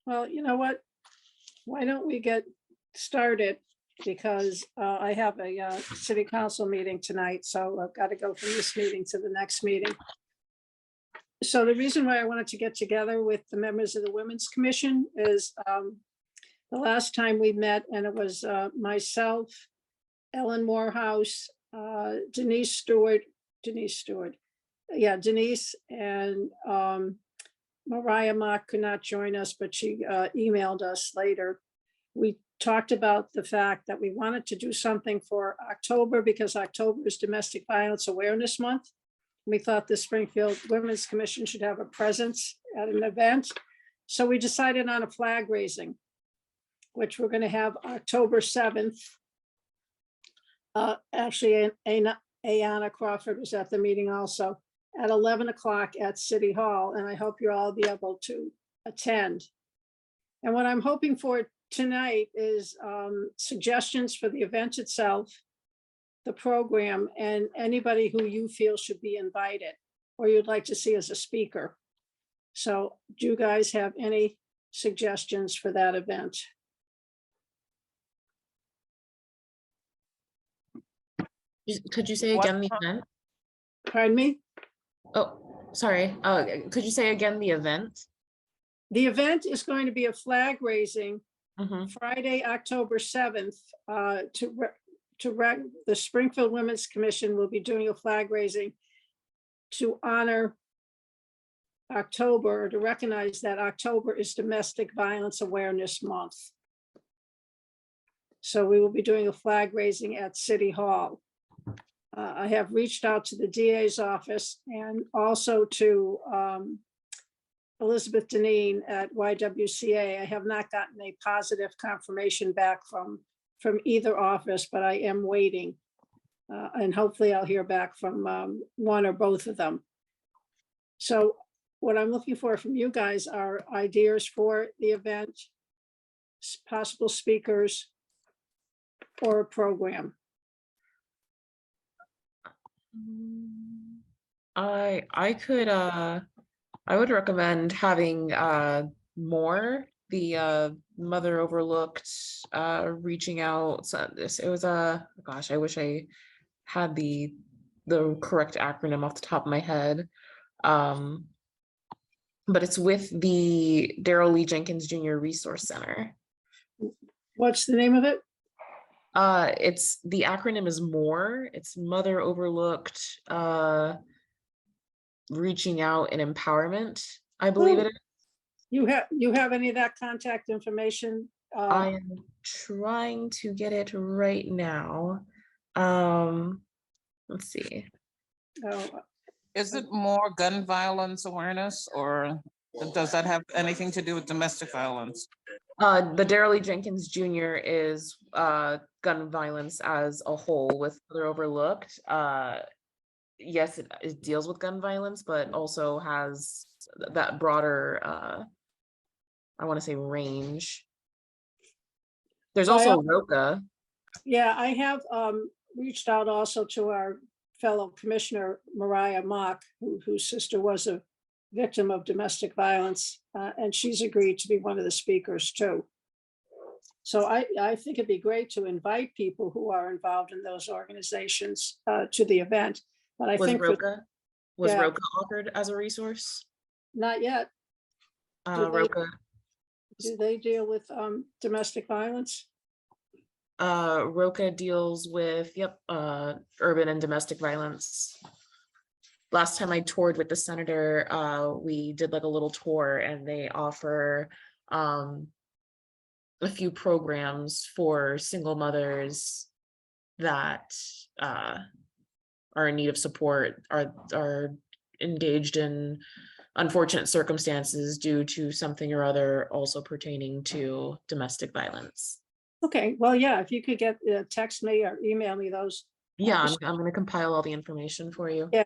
Well, you know what? Why don't we get started? Because I have a city council meeting tonight, so I've got to go from this meeting to the next meeting. So the reason why I wanted to get together with the members of the Women's Commission is the last time we met, and it was myself, Ellen Morehouse, Denise Stewart, Denise, and Mariah Mock could not join us, but she emailed us later. We talked about the fact that we wanted to do something for October because October is Domestic Violence Awareness Month. We thought the Springfield Women's Commission should have a presence at an event. So we decided on a flag raising, which we're going to have October 7th. Actually, Ayanna Crawford was at the meeting also at 11 o'clock at City Hall, and I hope you'll all be able to attend. And what I'm hoping for tonight is suggestions for the event itself, the program, and anybody who you feel should be invited or you'd like to see as a speaker. So do you guys have any suggestions for that event? Could you say again the event? Pardon me? Oh, sorry. Could you say again the event? The event is going to be a flag raising Mm-hmm. Friday, October 7th. The Springfield Women's Commission will be doing a flag raising to honor October, to recognize that October is Domestic Violence Awareness Month. So we will be doing a flag raising at City Hall. I have reached out to the DA's office and also to Elizabeth Deneen at YWCA. I have not gotten a positive confirmation back from either office, but I am waiting. And hopefully I'll hear back from one or both of them. So what I'm looking for from you guys are ideas for the event, possible speakers, or a program. I would recommend having more the Mother Overlooked reaching out. So it was gosh, I wish I had the correct acronym off the top of my head. But it's with the Darrell Lee Jenkins Jr. Resource Center. What's the name of it? It's the acronym is MORE. It's Mother Overlooked Reaching Out and Empowerment, I believe it is. You have any of that contact information? I am trying to get it right now. Let's see. Is it more gun violence awareness, or does that have anything to do with domestic violence? The Darrell Lee Jenkins Jr. is gun violence as a whole with Mother Overlooked. Yes, it deals with gun violence, but also has that broader, I want to say, range. There's also ROCA. Yeah, I have reached out also to our fellow commissioner, Mariah Mock, whose sister was a victim of domestic violence, and she's agreed to be one of the speakers too. So I think it'd be great to invite people who are involved in those organizations to the event. But I think ROCA offered as a resource? Not yet. ROCA. Do they deal with domestic violence? ROCA deals with urban and domestic violence. Last time I toured with the senator, we did like a little tour, and they offer a few programs for single mothers that are in need of support, are engaged in unfortunate circumstances due to something or other, also pertaining to domestic violence. Okay, well, yeah, if you could get text me or email me those. Yeah, I'm going to compile all the information for you. Yeah,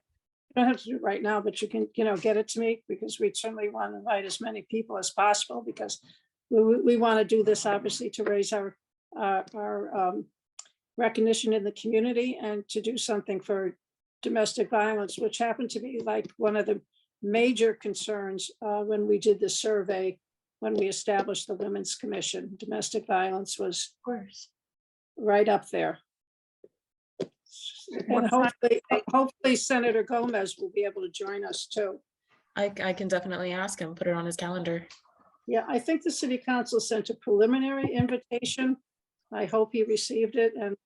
you don't have to do it right now, but you can, get it to me, because we certainly want to invite as many people as possible, because we want to do this obviously to raise our recognition in the community and to do something for domestic violence, which happened to be like one of the major concerns when we did the survey when we established the Women's Commission. Domestic violence was Of course. right up there. And hopefully Senator Gomez will be able to join us too. I can definitely ask him, put it on his calendar. Yeah, I think the city council sent a preliminary invitation. I hope he received it, and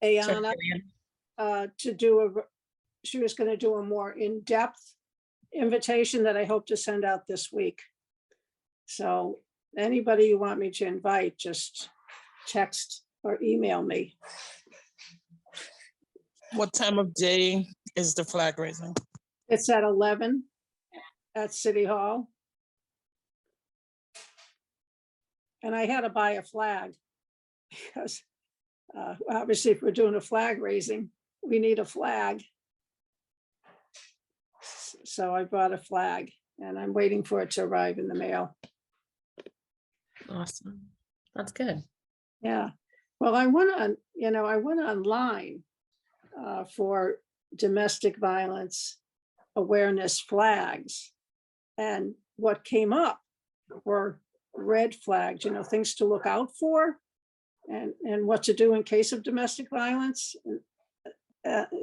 Ayana to do she was going to do a more in-depth invitation that I hope to send out this week. So anybody you want me to invite, just text or email me. What time of day is the flag raising? It's at 11 at City Hall. And I had to buy a flag because obviously if we're doing a flag raising, we need a flag. So I bought a flag and I'm waiting for it to arrive in the mail. Awesome. That's good. Yeah. Well, I went online for domestic violence awareness flags. And what came up were red flags, things to look out for and what to do in case of domestic violence.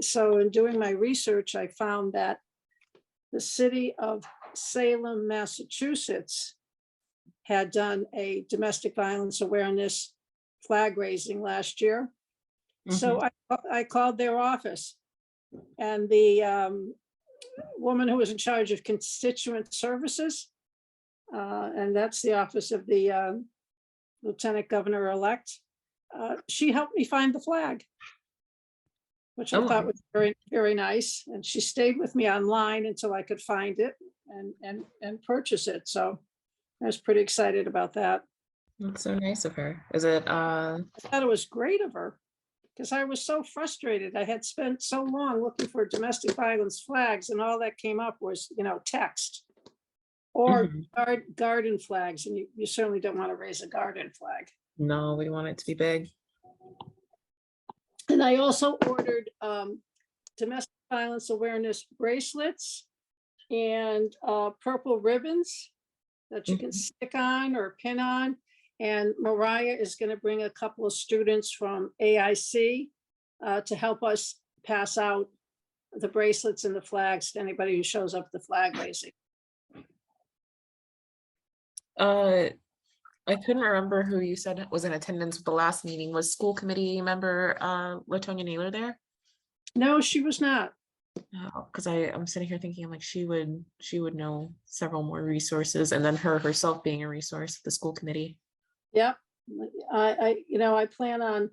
So in doing my research, I found that the city of Salem, Massachusetts had done a domestic violence awareness flag raising last year. So I called their office, and the woman who was in charge of constituent services, and that's the office of the Lieutenant Governor-elect, she helped me find the flag, which I thought was very, very nice. And she stayed with me online until I could find it and purchase it. So I was pretty excited about that. That's so nice of her. Is it I thought it was great of her because I was so frustrated. I had spent so long looking for domestic violence flags, and all that came up was, text or garden flags. And you certainly don't want to raise a garden flag. No, we want it to be big. And I also ordered domestic violence awareness bracelets and purple ribbons that you can stick on or pin on. And Mariah is going to bring a couple of students from AIC to help us pass out the bracelets and the flags to anybody who shows up at the flag raising. I couldn't remember who you said was in attendance at the last meeting. Was school committee member Latonia Naylor there? No, she was not. Because I'm sitting here thinking, I'm like, she would know several more resources, and then herself being a resource, the school committee. Yep. I plan on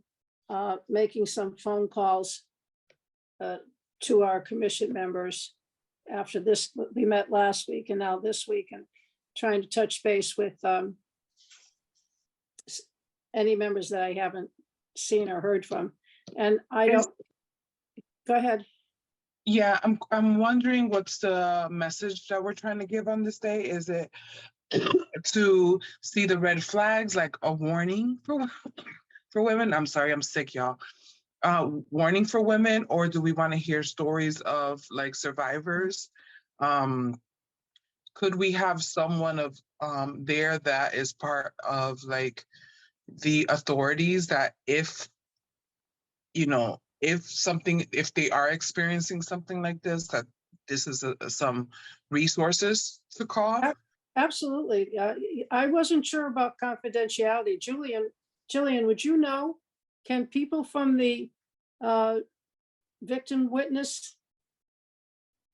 making some phone calls to our commission members after this. We met last week and now this week, and trying to touch base with any members that I haven't seen or heard from. And I don't, go ahead. Yeah, I'm wondering what's the message that we're trying to give on this day? Is it to see the red flags, like a warning for women? I'm sorry, I'm sick, y'all. Warning for women, or do we want to hear stories of like survivors? Could we have someone of there that is part of like the authorities that if they are experiencing something like this, that this is some resources to call? Absolutely. I wasn't sure about confidentiality. Jillian, would you know, can people from the victim witness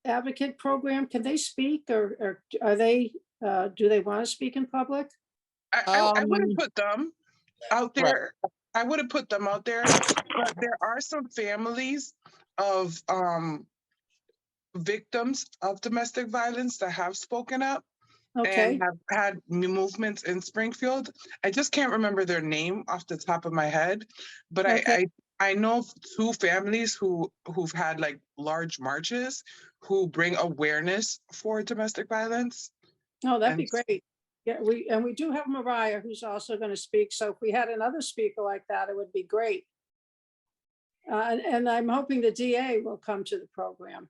advocate program, can they speak, or are they, do they want to speak in public? I wouldn't put them out there. Right. I wouldn't put them out there, but there are some families of victims of domestic violence that have spoken up. Okay. And have had movements in Springfield. I just can't remember their name off the top of my head, but okay. I know 2 families who've had like large marches who bring awareness for domestic violence. Oh, that'd be great. Yeah, we do have Mariah who's also going to speak. So if we had another speaker like that, it would be great. And I'm hoping the DA will come to the program.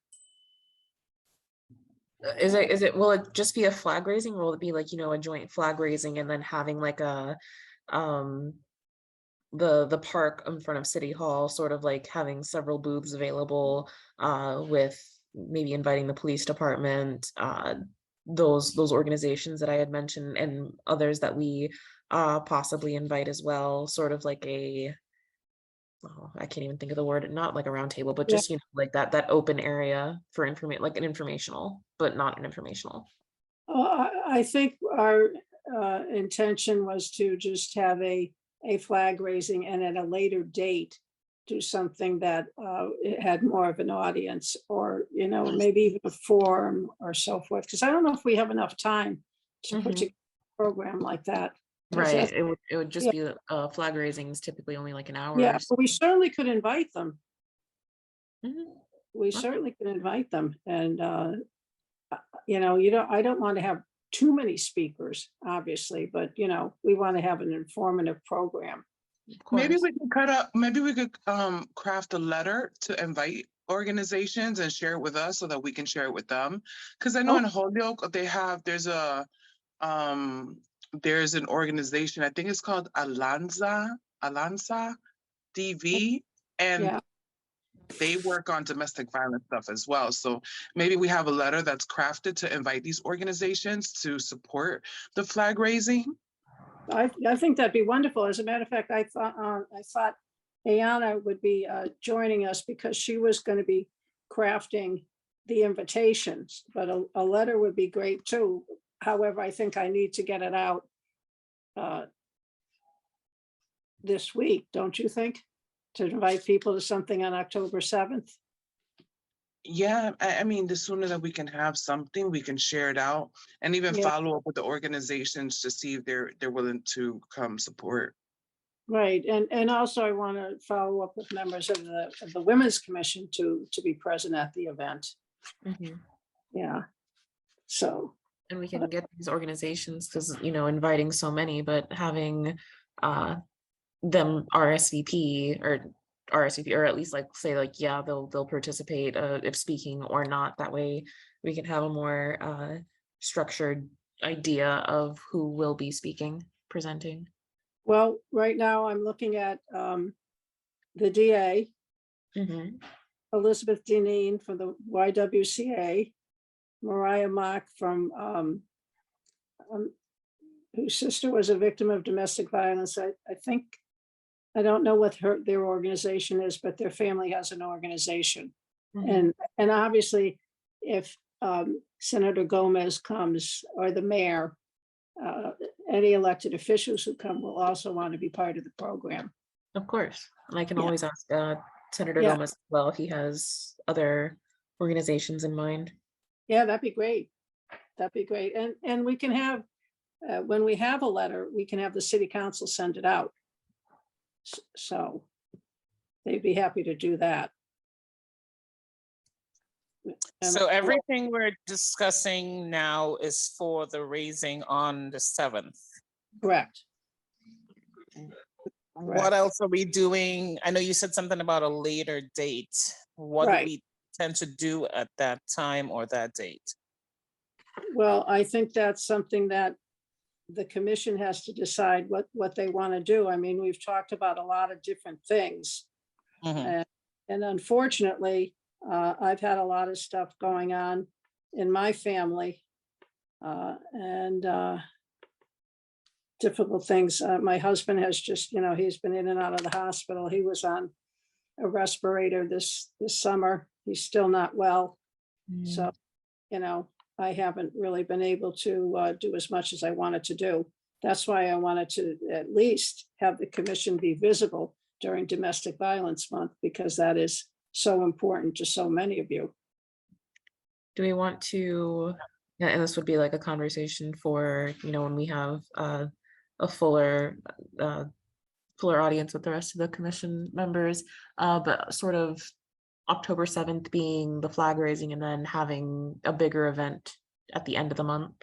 Will it just be a flag raising? Or will it be like, a joint flag raising and then having like um, the park in front of City Hall, sort of like having several booths available, with maybe inviting the police department, those organizations that I had mentioned and others that we possibly invite as well, sort of like I can't even think of the word, not like a round table, but Yeah. just, like that open area for information, like an informational, but not an informational. I think our intention was to just have a flag raising and at a later date, do something that it had more of an audience or, maybe even a forum or so forth. Because I don't know if we have enough time to put Mhm. together a program like that. 'Cause Right, that's- it would just Yeah. be flag raisings, typically only like an hour. Yeah, or so. but we certainly could invite them. Mhm. We Okay. certainly could invite them. And, I don't want to have too many speakers, obviously, but, we want to have an informative program. Of Maybe course. we could craft a letter to invite organizations and share it with us so that we can share it with them. Because I know in Holyoke, there's an organization, I think it's called Alanza DV, and Yeah. they work on domestic violence stuff as well. So maybe we have a letter that's crafted to invite these organizations to support the flag raising. I think that'd be wonderful. As a matter of fact, I thought Ayana would be joining us because she was going to be crafting the invitations, but a letter would be great too. However, I think I need to get it out this week, don't you think? To invite people to something on October 7th. Yeah, I mean, the sooner that we can have something, we can share it out and even Yeah. follow up with the organizations to see if they're willing to come support. Right, and also I want to follow up with members of the Women's Commission to be present at the event. Mhm. Yeah, so. And we can get these organizations, because, inviting so many, but having them RSVP or at least like say like, yeah, they'll participate, if speaking or not. That way we can have a more structured idea of who will be speaking, presenting. Well, right now I'm looking at the DA, Mhm. Elizabeth Deneen from the YWCA, Mariah Mock from whose sister was a victim of domestic violence. I think, I don't know what their organization is, but their family has an organization. Mhm. And obviously, if Senator Gomez comes or the mayor, any elected officials who come will also want to be part of the program. Of course. And I can Yeah. always ask Senator Yeah. Gomez as well if he has other organizations in mind. Yeah, that'd be great. That'd be great. And we can have, when we have a letter, we can have the city council send it out. So they'd be happy to do that. And- So everything we're discussing now is for the raising on the 7th. Correct. What else are we doing? I know you said something about a later date. What do Right. we tend to do at that time or that date? Well, I think that's something that the commission has to decide what they want to do. I mean, we've talked about a lot of different things. Mhm. And unfortunately, I've had a lot of stuff going on in my family and difficult things. My husband has just, he's been in and out of the hospital. He was on a respirator this summer. He's still not well. So, I haven't really been able to do as much as I wanted to do. That's why I wanted to at least have the commission be visible during Domestic Violence Month, because that is so important to so many of you. Do we want to, yeah, and this would be like a conversation for, when we have a fuller audience with the rest of the commission members, but sort of October 7th being the flag raising and then having a bigger event at the end of the month.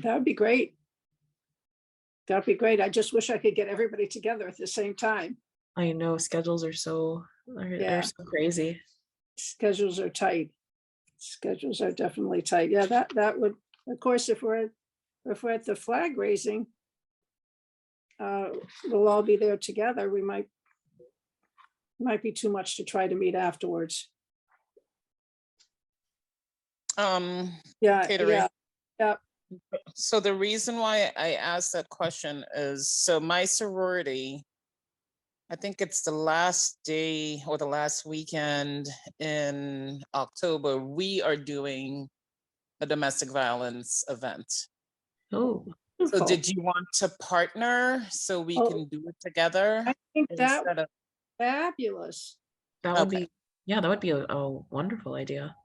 That would be great. That'd be great. I just wish I could get everybody together at the same time. I know schedules are so Yeah. so crazy. Schedules are tight. Schedules are definitely tight. Yeah, that would, of course, if we're at the flag raising, we'll all be there together. We might be too much to try to meet afterwards. Yeah, Catering. yeah. So the reason why I asked that question is, so my sorority, I think it's the last day or the last weekend in October, we are doing a domestic violence event. Oh, So Wonderful. did you want to partner so we Oh, can do it together? I think that instead of fabulous. that would Okay. be, yeah, that would be a wonderful idea.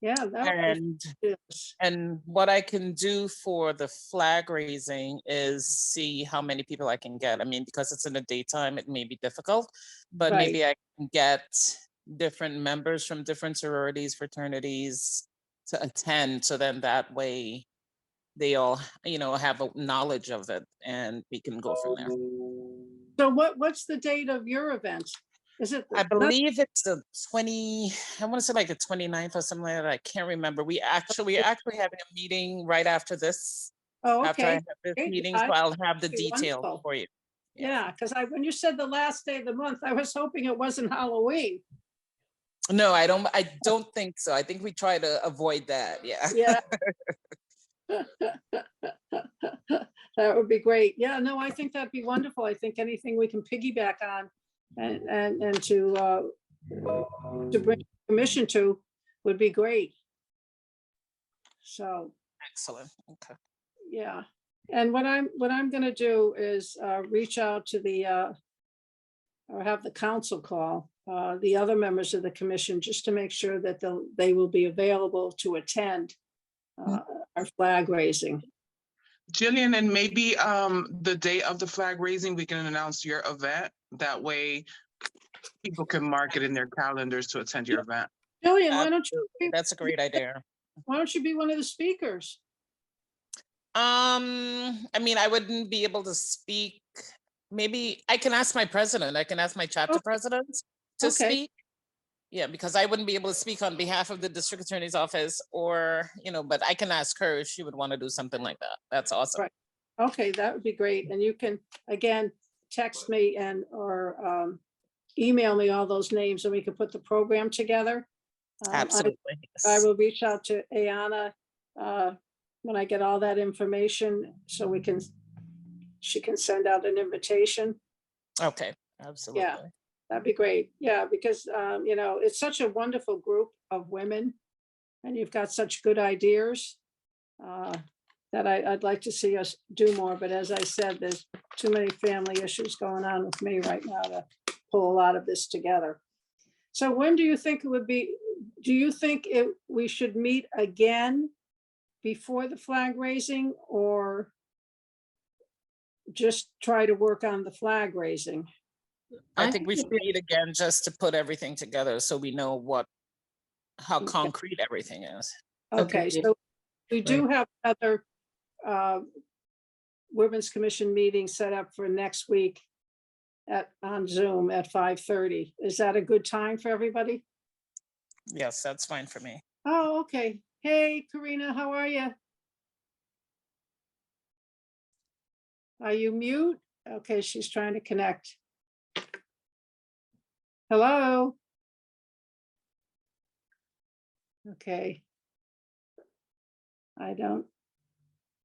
Yeah, that would be fabulous. And what I can do for the flag raising is see how many people I can get. I mean, because it's in the daytime, it may be difficult, but Right. maybe I can get different members from different sororities, fraternities to attend. So then that way they all, have a knowledge of it and we can go from there. So what's the date of your event? Is it? I believe it's the 20, I want to say like the 29th or something like that. I can't remember. We're actually having a meeting right after this. Oh, After I okay. have this Great. meeting, so I'll have the Be details wonderful. for you. Yeah, because when you said the last day of the month, I was hoping it wasn't Halloween. No, I don't think so. I think we try to avoid that. Yeah. Yeah. That would be great. Yeah, no, I think that'd be wonderful. I think anything we can piggyback on and to bring commission to would be great. So, Excellent. Okay. yeah. And what I'm gonna do is reach out to or have the council call the other members of the commission just to make sure that they will be available to attend our flag raising. Jillian, and maybe the day of the flag raising, we can announce your event. That way people can mark it in their calendars to attend your event. Jillian, That's a great idea. why don't you be one of the speakers? I mean, I wouldn't be able to speak. Maybe I can ask my president. I can ask my chapter Okay. president to Okay. speak. Yeah, because I wouldn't be able to speak on behalf of the district attorney's office or, but I can ask her if she would want to do something like that. That's awesome. Right. Okay, that would be great. And you can, again, text me or email me all those names and we can put the program together. Absolutely. I will reach out to Ayana when I get all that information so she can send out an invitation. Okay, absolutely. That'd be great. Yeah, because, it's such a wonderful group of women and you've got such good ideas that I'd like to see us do more. But as I said, there's too many family issues going on with me right now to pull a lot of this together. So when do you think it would be, do you think we should meet again before the flag raising or just try to work on the flag raising? I think we should meet again just to put everything together so we know how concrete everything is. Okay, so we do have another Women's Commission meeting set up for next week on Zoom at 5:30. Is that a good time for everybody? Yes, that's fine for me. Oh, okay. Hey, Karina, how are you? Are you mute? Okay, she's trying to connect. Hello? Okay. I don't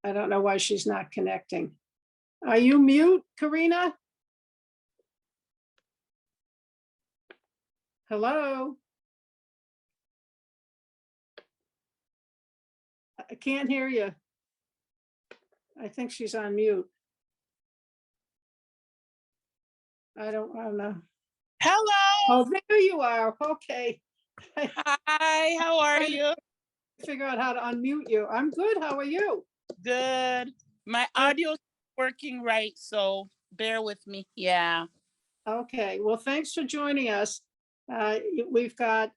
know why she's not connecting. Are you mute, Karina? Hello? I can't hear you. I think she's on mute. I don't know. Hello. Oh, there you are. Okay. Hi, how are you? Figure out how to unmute you. I'm good. How are you? Good. My audio's working right, so bear with me. Yeah. Okay. Well, thanks for joining us. We've got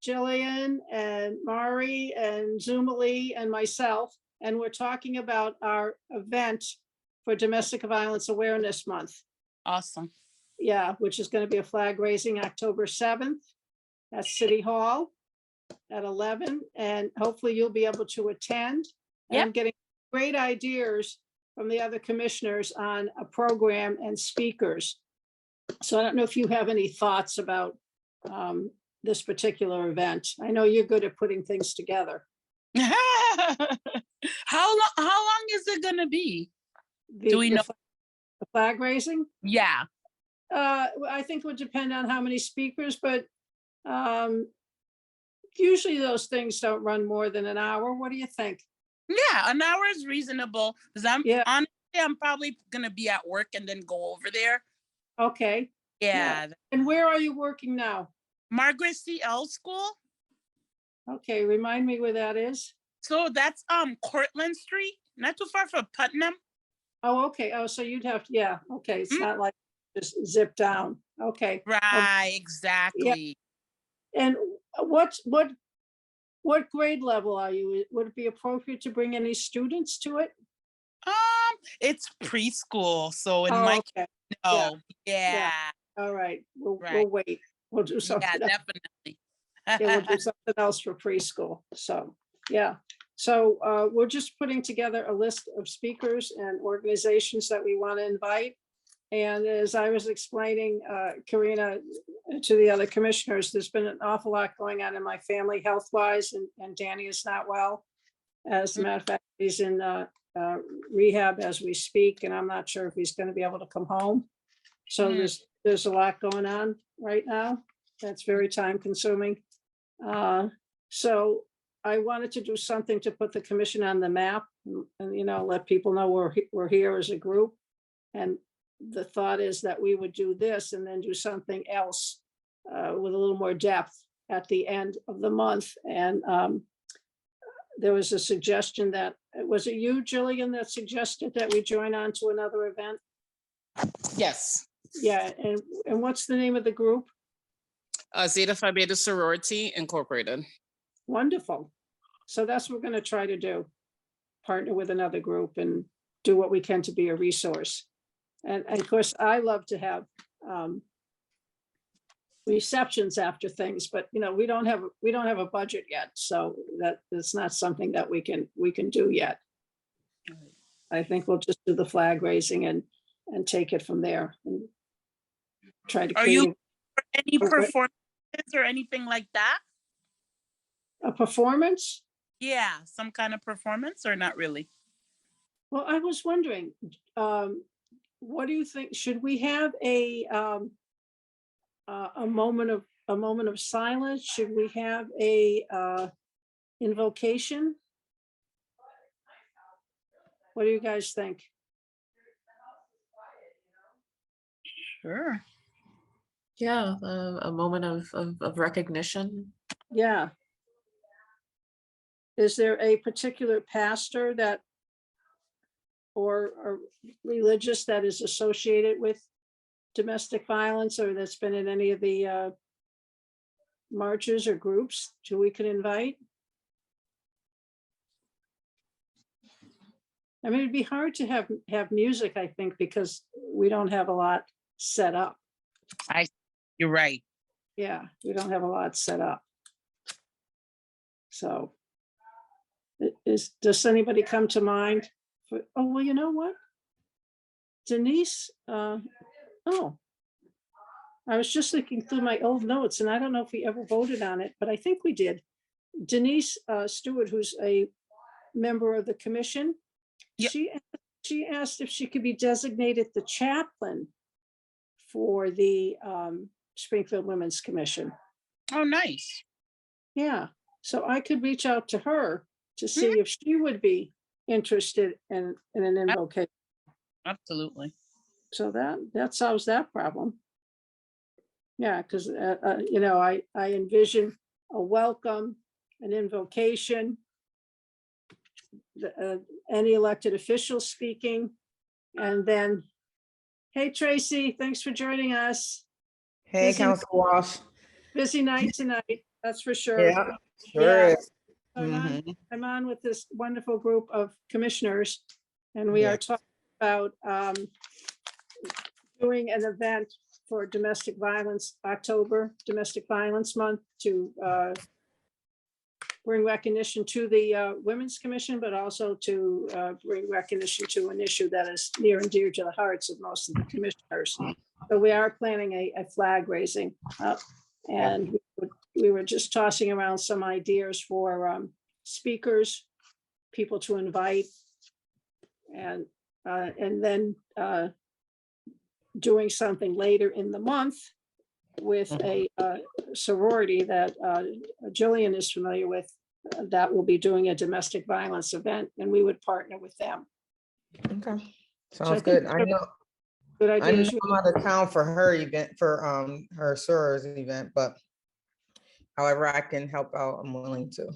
Jillian and Mari and Zumali and myself, and we're talking about our event for Domestic Violence Awareness Month. Awesome. Yeah, which is going to be a flag raising October 7th at City Hall. at 11, and hopefully you'll be able to attend. And I'm getting great ideas from the other commissioners on a program and speakers. So I don't know if you have any thoughts about this particular event. I know you're good at putting things together. How long is it gonna be? Do we know? The flag raising? Yeah. I think it would depend on how many speakers, but usually those things don't run more than an hour. What do you think? Yeah, an hour is reasonable because Yeah. honestly, I'm probably gonna be at work and then go over there. Okay. Yeah. And where are you working now? Margaret C.L. School. Okay, remind me where that is. So that's Cortlandt Street, not too far from Putnam. Oh, okay. Oh, so you'd have to, yeah, okay. It's not like just zip down. Okay. Right, exactly. And what grade level are you? Would it be appropriate to bring any students to it? It's preschool, so it Oh, might okay. know. Yeah. All right. We'll Right. wait. We'll do something. Yeah, else. definitely. Yeah, we'll do something else for preschool. So, yeah. So we're just putting together a list of speakers and organizations that we want to invite. And as I was explaining, Karina, to the other commissioners, there's been an awful lot going on in my family health-wise, and Danny is not well. As a matter of fact, he's in rehab as we speak, and I'm not sure if he's going to be able to come home. So there's a lot going on right now. That's very time consuming. So I wanted to do something to put the commission on the map and, you know, let people know we're here as a group. And the thought is that we would do this and then do something else with a little more depth at the end of the month. And there was a suggestion that, was it you, Jillian, that suggested that we join on to another event? Yes. Yeah, and what's the name of the group? Zeta Phi Beta Sorority Incorporated. Wonderful. So that's what we're going to try to do. Partner with another group and do what we can to be a resource. And of course, I love to have receptions after things, but you know, we don't have a budget yet, so that's not something that we can do yet. I think we'll just do the flag raising and take it from there and try to. Are you for any performances or anything like that? A performance? Yeah, some kind of performance or not really? Well, I was wondering, what do you think? Should we have a moment of silence? Should we have a invocation? What do you guys think? Sure. Yeah, a moment of recognition. Yeah. Is there a particular pastor that or religious that is associated with domestic violence or that's been in any of the marches or groups who we could invite? I mean, it'd be hard to have music, I think, because we don't have a lot set up. You're right. Yeah, we don't have a lot set up. So does anybody come to mind? Oh, well, you know what? Denise, oh, I was just looking through my old notes and I don't know if we ever voted on it, but I think we did. Denise Stewart, who's a member of the commission, yep. She asked if she could be designated the chaplain for the Springfield Women's Commission. Oh, nice. Yeah, so I could reach out to her to see if she would be interested in an invocation. Absolutely. So that solves that problem. Yeah, because you know, I envision a welcome, an invocation, any elected official speaking, and then, hey Tracy, thanks for joining us. Hey, Council Walsh. Busy night tonight, that's for sure. Yeah, sure is. I'm on with this wonderful group of commissioners, and we are talking about doing an event for domestic violence, October Domestic Violence Month, to bring recognition to the Women's Commission, but also to bring recognition to an issue that is near and dear to the hearts of most of the commissioners. So we are planning a flag raising. And we were just tossing around some ideas for speakers, people to invite, and then doing something later in the month with a sorority that Jillian is familiar with, that will be doing a domestic violence event, and we would partner with them. Okay, So sounds think good. I know Good I'm idea. out of town for her event, for her soror's event, but however I can help out, I'm willing to.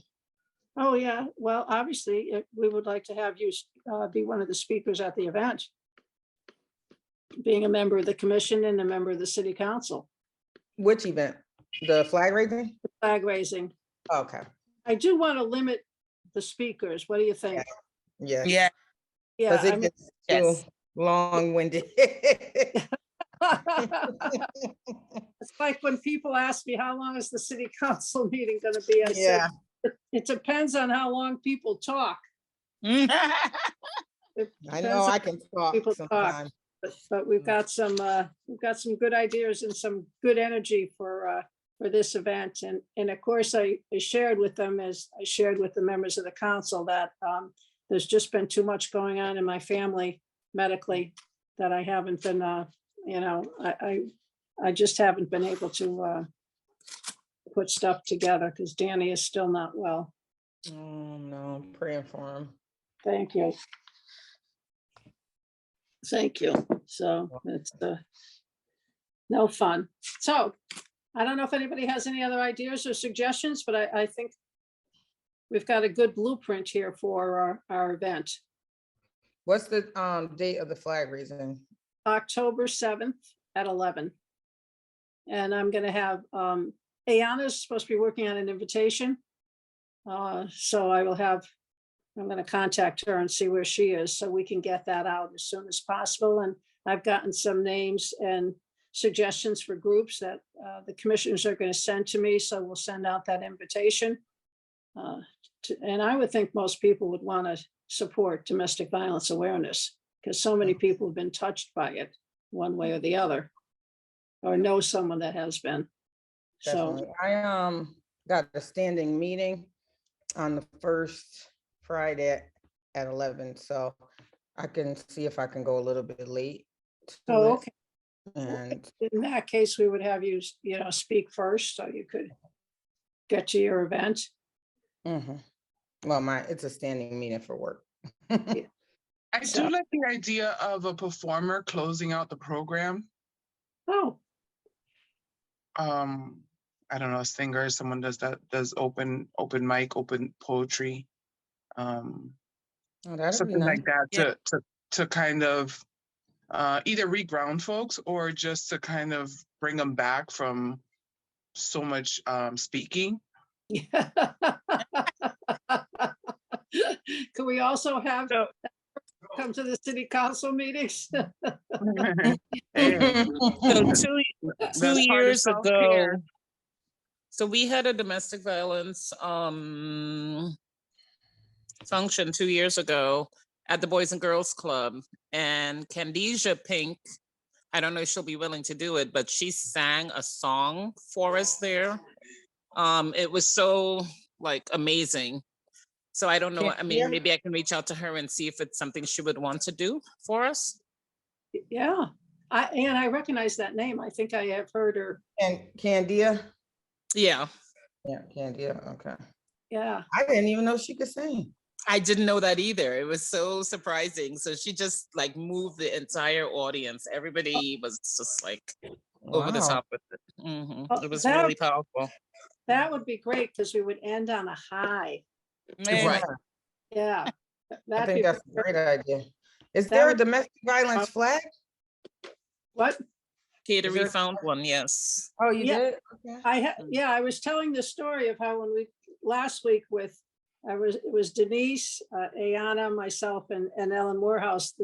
Oh, yeah. Well, obviously, we would like to have you be one of the speakers at the event, being a member of the commission and a member of the city council. Which event? The flag raising? Flag raising. Okay. I do want to limit the speakers. What do you think? Yes. Yeah, Yeah. Because I it mean, gets too yes. long-winded. it's like when people ask me, how long is the city council meeting going to be? I said, Yeah. it depends on how long people talk. It I depends know on I can talk people talk. sometimes. But we've got some good ideas and some good energy for this event. And of course, I shared with them, as I shared with the members of the council, that there's just been too much going on in my family medically that I haven't been, I just haven't been able to put stuff together because Danny is still not well. Oh, no, I'm praying for him. Thank you. Thank you. So it's no fun. So I don't know if anybody has any other ideas or suggestions, but I think we've got a good blueprint here for our event. What's the date of the flag raising? October 7th at 11. And I'm going to have Ayana's supposed to be working on an invitation. So I'm going to contact her and see where she is so we can get that out as soon as possible. And I've gotten some names and suggestions for groups that the commissioners are going to send to me. So we'll send out that invitation. And I would think most people would want to support domestic violence awareness because so many people have been touched by it one way or the other, or know someone that has been. Definitely. I got a standing meeting on the first Friday at 11, so I can see if I can go a little bit late to Oh, it. okay. And In that case, we would have you, speak first so you could get to your event. well, it's a standing meeting for work. I do like the idea of a performer closing out the program. Oh, I don't know, a singer, someone does open mic, open poetry. Oh, that'd be Something nice. like that to kind of either reground folks or just to kind of bring them back from so much speaking. yeah. Could we also have come to the city council meetings? Hey, So two that's part of years ago, self-care. so we had a domestic violence function 2 years ago at the Boys and Girls Club, and Candesia Pink, I don't know if she'll be willing to do it, but she sang a song for us there. It was so amazing. So I don't know. I mean, maybe I can reach out to her and see if it's something she would want to do for us. Yeah, I recognize that name. I think I have heard her. And Candia? Yeah. Yeah, Candia, okay. Yeah. I didn't even know she could sing. I didn't know that either. It was so surprising. So she just moved the entire audience. Everybody was just over the top with it. Oh, It was that- really powerful. That would be great because we would end on a high. Right. Yeah. I That'd think be that's a great idea. Is That there a would- domestic violence flag? What? Catering there- found one, yes. Oh, you Yeah. did? Okay. I was telling the story of how when we last week it was Denise, Ayana, myself, and Ellen Morehouse.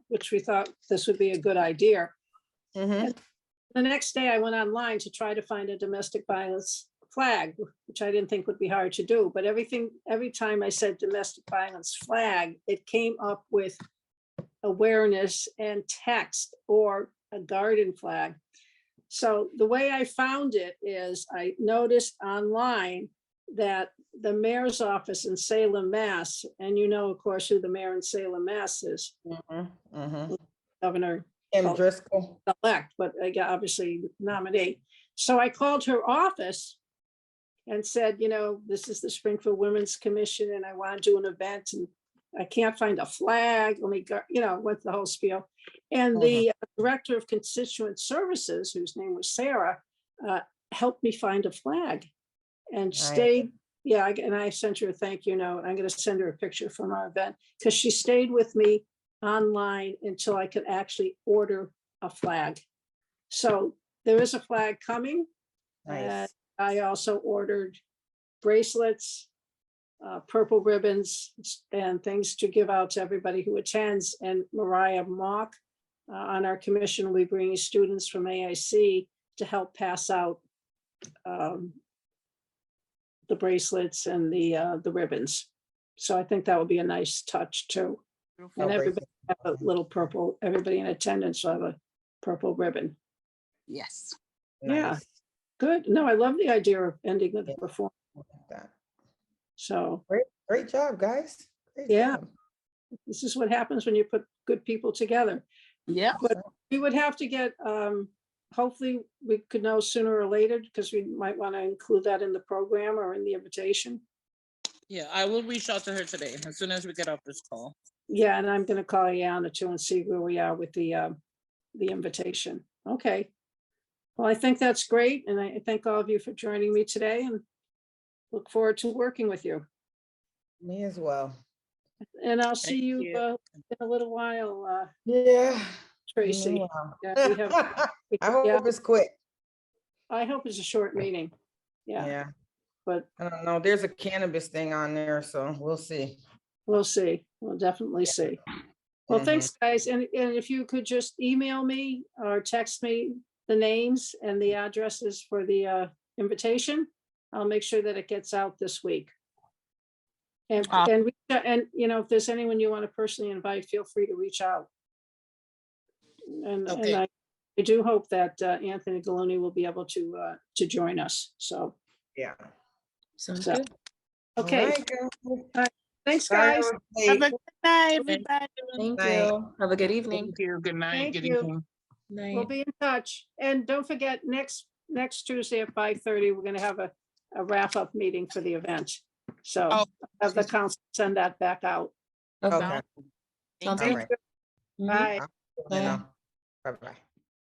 Which we thought this would be a good idea. Mhm. The next day I went online to try to find a domestic violence flag, which I didn't think would be hard to do, but every time I said domestic violence flag, it came up with awareness and text or a garden flag. So the way I found it is I noticed online that the mayor's office in Salem, Mass, and you know, of course, who the mayor in Salem, Mass is, Governor Kim Driscoll. elect, but obviously nominate. So I called her office and said, you know, this is the Springfield Women's Commission and I want to do an event and I can't find a flag. Let me go, you know, went the whole spiel. And the director of constituent services, whose name was Sarah, helped me find a flag and stayed. Yeah, and I sent her a thank you note. I'm going to send her a picture from our event because she stayed with me online until I could actually order a flag. So there is a flag coming. And I also ordered bracelets, purple ribbons, and things to give out to everybody who attends. And Mariah Mock on our commission will be bringing students from AIC to help pass out the bracelets and the ribbons. So I think that would be a nice touch too. And everybody have a little purple, everybody in attendance will have a purple ribbon. Yes. Yeah, good. No, I love the idea of ending with the performance. So Great job, guys. Great yeah, job. this is what happens when you put good people together. Yeah. But we would have to get, hopefully we could know sooner or later because we might want to include that in the program or in the invitation. Yeah, I will reach out to her today as soon as we get off this call. Yeah, and I'm going to call Yana too and see where we are with the invitation. Okay. Well, I think that's great. And I thank all of you for joining me today and look forward to working with you. Me as well. And I'll see Thank you you. in a little while, Yeah. Tracy. Wow. Yeah, we have, I hope yeah, it's quick. I hope it's a short meeting. Yeah, Yeah. but I don't know. There's a cannabis thing on there, so we'll see. we'll see. We'll definitely see. Well, thanks, guys. And if you could just email me or text me the names and the addresses for the invitation, I'll make sure that it gets out this week. And you know, if there's anyone you want to personally invite, feel free to reach out. And Okay. I do hope that Anthony Galoni will be able to join us. So, Yeah. Sounds So- good. okay, All right, thanks, Sorry I guys. was Have late. a good night, everybody. Thank Night. you. Have a good evening. Thank you. Good night. Thank Good you. evening. We'll Night. be in touch. And don't forget, next Tuesday at 5:30, we're going to have a wrap-up meeting for the event. So Oh. have the council send that back out. Okay. Okay. Sounds All good. right. Mhm. Bye. Bye. Bye.